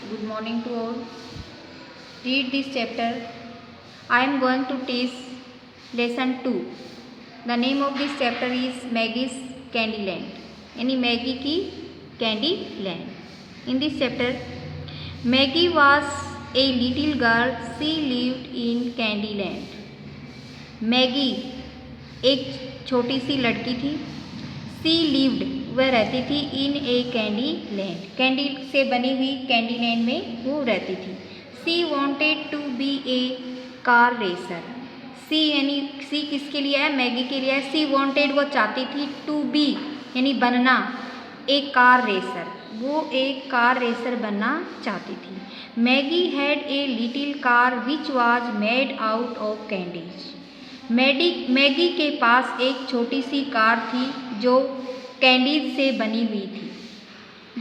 Good morning to all. Read this chapter. I am going to teach lesson 2. The name of this chapter is Maggie's Candyland. यानी Maggi की candy land. In this chapter, Maggie was a little girl. She lived in Candyland. Maggi एक छोटी सी लड़की थी. She lived वह रहती थी in a candy land. Candy से बनी हुई कैंडी लैंड में वो रहती थी. She wanted to be a car racer. She यानी सी किसके लिए है? मैगी के लिए है. सी वॉन्टेड वो चाहती थी, टू बी यानी बनना, ए कार रेसर वो एक कार रेसर बनना चाहती थी. Maggie had a little car which was made out of candies. Maggi के पास एक छोटी सी कार थी जो कैंडीज से बनी हुई थी.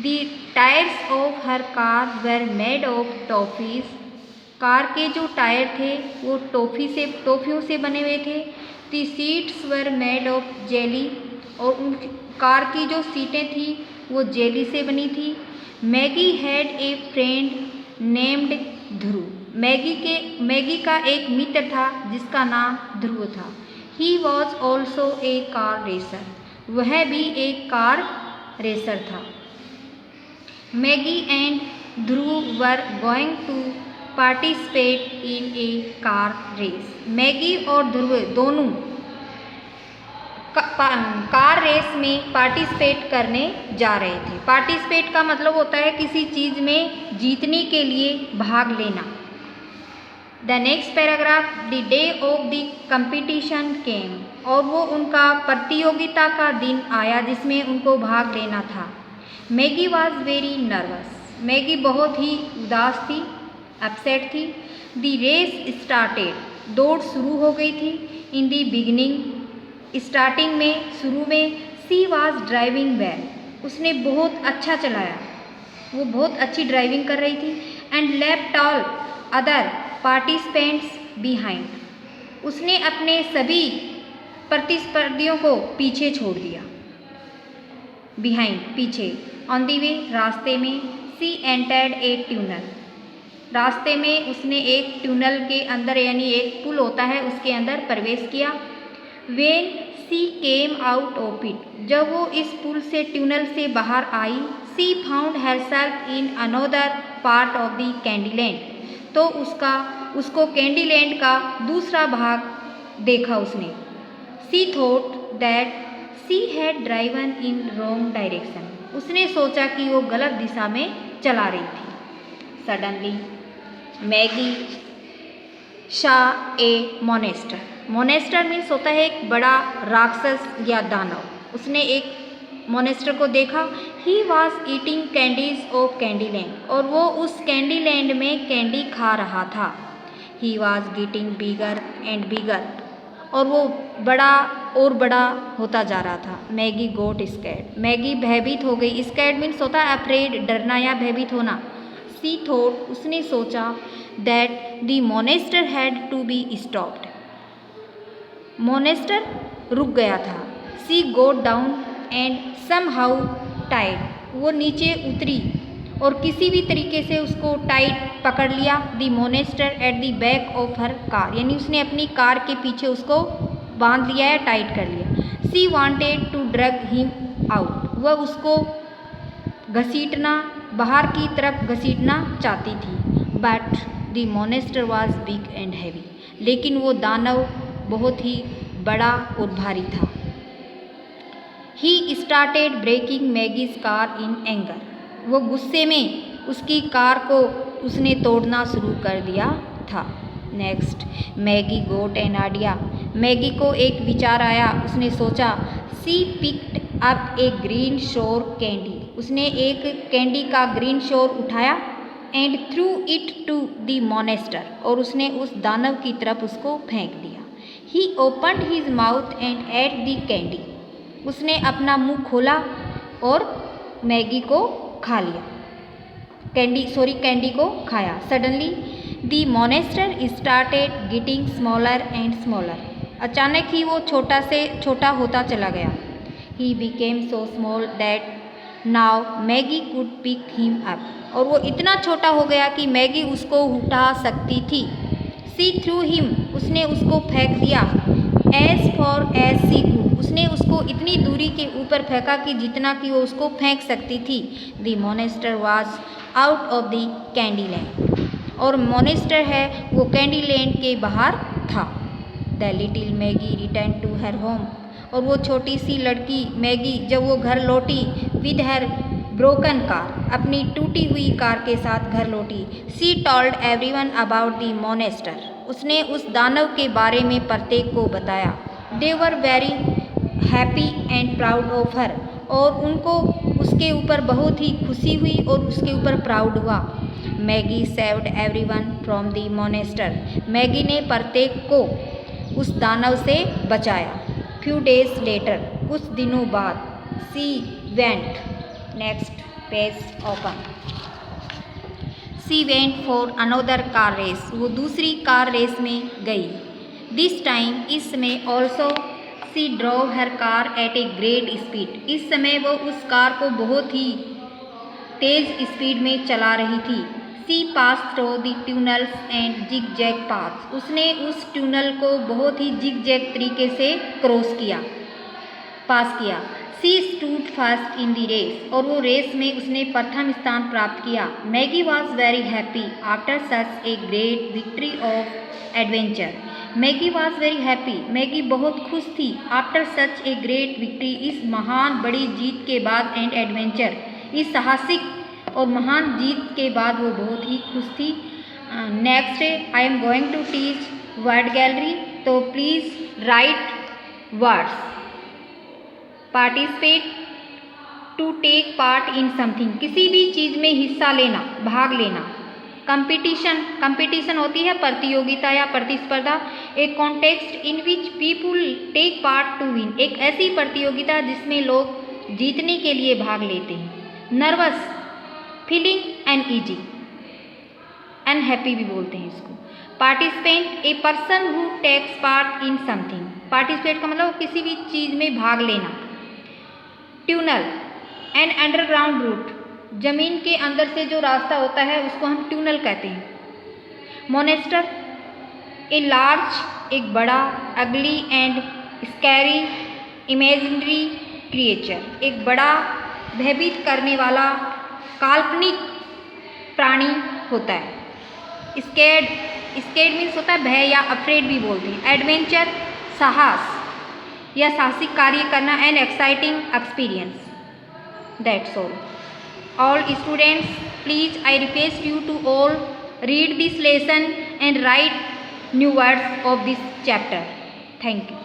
The tyres of her car were made of toffees. Car के जो टायर थे वो टॉफ़ियों से बने हुए थे. The seats were made of jelly. और उन कार की जो सीटें थी वो जेली से बनी थी. Maggie had a friend named Dhruv. Maggie का एक मित्र था जिसका नाम ध्रुव था. He was also a car racer. वह भी एक कार रेसर था. Maggie and Dhruv were going to participate in a car race. Maggie और ध्रुव दोनों कार रेस में पार्टिसिपेट करने जा रहे थे. पार्टिसिपेट का मतलब होता है किसी चीज़ में जीतने के लिए भाग लेना. The next paragraph. The day of the competition came. और वो उनका प्रतियोगिता का दिन आया जिसमें उनको भाग लेना था. Maggie was very nervous. Maggie बहुत ही उदास थी, अपसेट थी. The race started. दौड़ शुरू हो गई थी. इन द बिगिनिंग स्टार्टिंग में, शुरू में. सी वॉज ड्राइविंग वेल. उसने बहुत अच्छा चलाया, वो बहुत अच्छी ड्राइविंग कर रही थी. And left all other participants behind. उसने अपने सभी प्रतिस्पर्धियों को पीछे छोड़ दिया. बिहाइंड पीछे. ऑन द वे रास्ते में. सी एंटर्ड ए ट्यूनल. रास्ते में उसने एक ट्यूनल के अंदर यानी एक पुल होता है उसके अंदर प्रवेश किया. When she came out of it. जब वो इस पुल से ट्यूनल से बाहर आई. She found herself in another part of the candyland. तो उसको कैंडीलैंड का दूसरा भाग देखा उसने. She thought that she had driven in wrong direction. उसने सोचा कि वो गलत दिशा में चला रही थी. सडनली मैगी शा ए मोनेस्टर. मोनेस्टर मीन्स होता है एक बड़ा राक्षस या दानव. उसने एक मोनेस्टर को देखा. He was eating candies of Candyland. और वो उस कैंडीलैंड में कैंडी खा रहा था. He was getting bigger and bigger. और वो बड़ा और बड़ा होता जा रहा था. मैगी गोट स्कैर्ड. मैगी भयभीत हो गई. स्कैर्ड मीन्स होता है अफ्रेड, डरना या भयभीत होना. सी थॉट उसने सोचा that the monster had to be stopped. Monster रुक गया था. She got down and somehow tied. वो नीचे उतरी और किसी भी तरीके से उसको टाइट पकड़ लिया. The Monster at the back of her car. यानी उसने अपनी कार के पीछे उसको बांध लिया है, टाइट कर लिया. She wanted to drag him out. वह उसको घसीटना, बाहर की तरफ घसीटना चाहती थी. But the monster was big and heavy. लेकिन वो दानव बहुत ही बड़ा और भारी था. He started breaking Maggie's car in anger. वो गुस्से में उसकी कार को उसने तोड़ना शुरू कर दिया था. Next. Maggie got an idea. Maggie को एक विचार आया. उसने सोचा. She picked up a green sour candy. उसने एक कैंडी का ग्रीन शोर उठाया. And threw it to the monster. और उसने उस दानव की तरफ उसको फेंक दिया. He opened his mouth and ate the candy. उसने अपना मुंह खोला और मैगी को खा लिया. कैंडी को खाया. Suddenly the monster started getting smaller and smaller. अचानक ही वो छोटा से छोटा होता चला गया. He became so small that now Maggie could pick him up. और वो इतना छोटा हो गया कि मैगी उसको उठा सकती थी। सी थ्रू हिम, उसने उसको फेंक दिया। As far as she could, उसने उसको इतनी दूरी के ऊपर फेंका कि जितना कि वो उसको फेंक सकती थी। The monster was out of the candy land, और मोनेस्टर है वो कैंडी लैंड के बाहर था। The little Maggie return to her home, और वो छोटी सी लड़की मैगी जब वो घर लौटी, विद हर ब्रोकन कार, अपनी टूटी हुई कार के साथ घर लौटी। She told everyone about the monster, उसने उस दानव के बारे में प्रत्येक को बताया। They were very happy and proud of her, और उनको उसके ऊपर बहुत ही खुशी हुई और उसके ऊपर प्राउड हुआ। Maggi saved everyone from the Monster, Maggi ने प्रत्येक को उस दानव से बचाया। फ्यू डेज लेटर, कुछ दिनों बाद, she went, next page open, she went for another car race, वो दूसरी कार रेस में गई। दिस टाइम, इस समय, also see drove her car eight a great speed, इस समय वो उस कार को बहुत ही तेज स्पीड में चला रही थी। She pass through the tunnels and zig zag paths, उसने उस ट्यूनल को बहुत ही जिग जैग तरीके से क्रॉस किया, पास किया। She stood first in the race, और वो रेस में उसने प्रथम स्थान प्राप्त किया। Maggie was very happy after such a great victory of adventure, Maggie was very happy, Maggie बहुत खुश थी। After such a great victory, इस महान बड़ी जीत के बाद, एंड एडवेंचर, इस साहसिक और महान जीत के बाद वो बहुत ही खुश थी। Next, I am going to teach word gallery, तो please write words. Participate, to take part in something, किसी भी चीज़ में हिस्सा लेना, भाग लेना। कंपटीशन, कंपटीशन होती है प्रतियोगिता या प्रतिस्पर्धा। एक contest in which people take part to win, एक ऐसी प्रतियोगिता जिसमें लोग जीतने के लिए भाग लेते हैं। नर्वस, फीलिंग अनईजी, अनहैप्पी भी बोलते हैं इसको। Participant, a person who takes part in something, participate का मतलब किसी भी चीज़ में भाग लेना। ट्यूनल, एन अंडरग्राउंड रूट, जमीन के अंदर से जो रास्ता होता है उसको हम ट्यूनल कहते हैं। मोनेस्टर, ए लार्ज, एक बड़ा, अगली एंड स्कैरी इमेजिनरी क्रिएचर, एक बड़ा भयभीत करने वाला काल्पनिक प्राणी होता है। स्केर्ड, स्केर्ड मीन्स होता है भय या अफ्रेड भी बोलते हैं। एडवेंचर, साहस या साहसिक कार्य करना। An exciting experience. That's all. All students, please I request you to all read this lesson and write new words of this chapter. Thank you.